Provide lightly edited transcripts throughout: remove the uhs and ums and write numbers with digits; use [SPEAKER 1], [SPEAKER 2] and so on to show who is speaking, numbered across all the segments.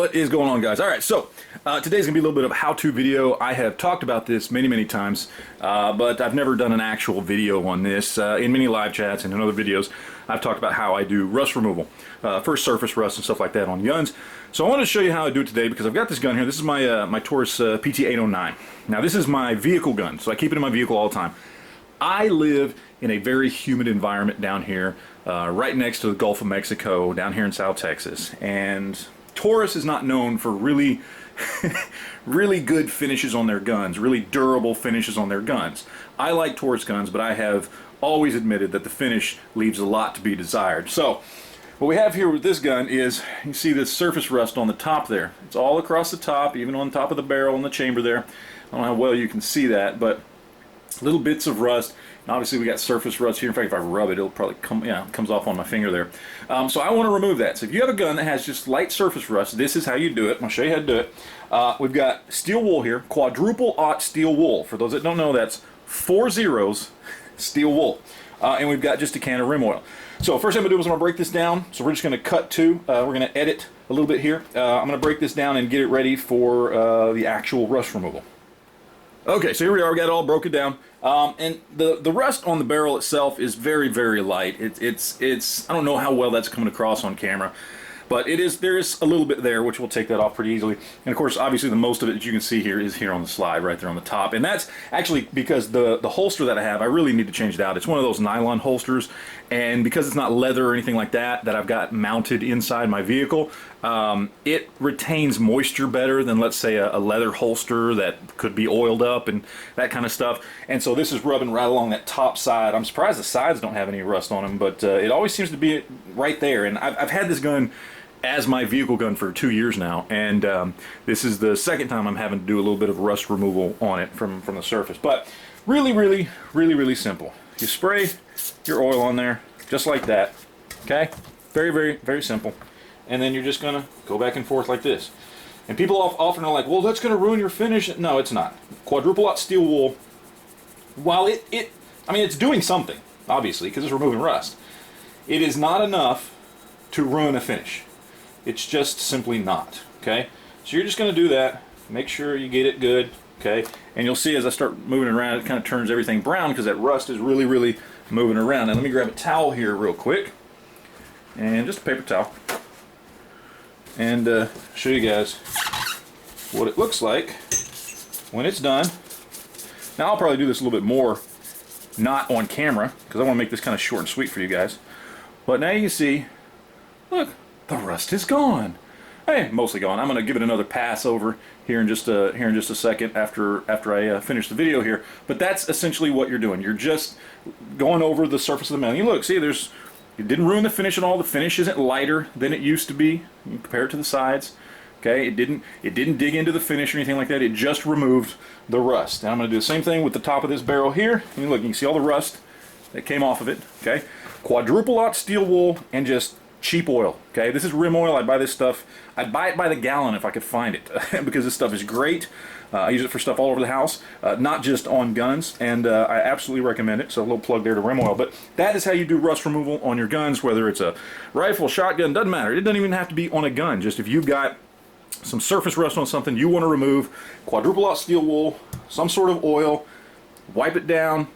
[SPEAKER 1] What is going on, guys? Alright, so today's going to be a little bit of a how-to video. I have talked about this many times, but I've never done an actual video on this. In many live chats and in other videos, I've talked about how I do rust removal, first surface rust and stuff like that on guns. So I want to show you how I do it today because I've got this gun here. This is my, my Taurus PT-809. Now this is my vehicle gun, so I keep it in my vehicle all the time. I live in a very humid environment down here, right next to the Gulf of Mexico, down here in South Texas. And Taurus is not known for really, really good finishes on their guns, really durable finishes on their guns. I like Taurus guns, but I have always admitted that the finish leaves a lot to be desired. So, what we have here with this gun is, you see this surface rust on the top there. It's all across the top, even on top of the barrel and the chamber there. I don't know how well you can see that, but little bits of rust. And obviously we got surface rust here. In fact, if I rub it, it'll probably come, yeah, it comes off on my finger there. So I want to remove that. So if you have a gun that has just light surface rust, this is how you do it. I'll show you how to do it. We've got steel wool here, quadruple aught steel wool. For those that don't know, that's 4 zeros steel wool. And we've got just a can of rim oil. So first thing I'm going to do is I'm going to break this down. So we're just going to cut to, we're going to edit a little bit here. I'm going to break this down and get it ready for the actual rust removal. Okay, so here we are, we got it all broken down. And the rust on the barrel itself is very light. It's I don't know how well that's coming across on camera, but there is a little bit there, which will take that off pretty easily. And of course, obviously the most of it that you can see here is here on the slide, right there on the top. And that's actually because the holster that I have, I really need to change it out. It's one of those nylon holsters, and because it's not leather or anything like that I've got mounted inside my vehicle, it retains moisture better than, let's say, a leather holster that could be oiled up and that kind of stuff. And so this is rubbing right along that top side. I'm surprised the sides don't have any rust on them, but it always seems to be right there. And I've had this gun as my vehicle gun for 2 years now, and this is the second time I'm having to do a little bit of rust removal on it from the surface. But really simple. You spray your oil on there just like that. Okay, very simple. And then you're just gonna go back and forth like this. And people often are like, well, that's gonna ruin your finish. No, it's not. Quadruple aught steel wool, while I mean, it's doing something, obviously, because it's removing rust, it is not enough to ruin a finish. It's just simply not, okay? So you're just gonna do that, make sure you get it good, okay? And you'll see as I start moving around, it kind of turns everything brown because that rust is really moving around. Now let me grab a towel here real quick, and just a paper towel, and show you guys what it looks like when it's done. Now I'll probably do this a little bit more, not on camera, because I want to make this kind of short and sweet for you guys. But now you can see, look, the rust is gone. Hey, mostly gone. I'm going to give it another pass over here in just a second after I finish the video here. But that's essentially what you're doing. You're just going over the surface of the metal. You look, see, it didn't ruin the finish at all. The finish isn't lighter than it used to be. You compare it to the sides. Okay, it didn't dig into the finish or anything like that. It just removed the rust. And I'm going to do the same thing with the top of this barrel here. And look, you can see all the rust that came off of it. Okay, quadruple aught steel wool and just cheap oil. Okay, this is rim oil. I buy this stuff. I'd buy it by the gallon if I could find it because this stuff is great. I use it for stuff all over the house, not just on guns, and I absolutely recommend it. So a little plug there to rim oil. But that is how you do rust removal on your guns, whether it's a rifle, shotgun, doesn't matter. It doesn't even have to be on a gun. Just if you've got some surface rust on something you want to remove, quadruple aught steel wool, some sort of oil, wipe it down,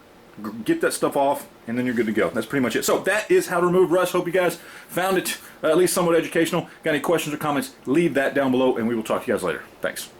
[SPEAKER 1] get that stuff off, and then you're good to go. That's pretty much it. So that is how to remove rust. Hope you guys found it at least somewhat educational. Got any questions or comments, leave that down below, and we will talk to you guys later. Thanks.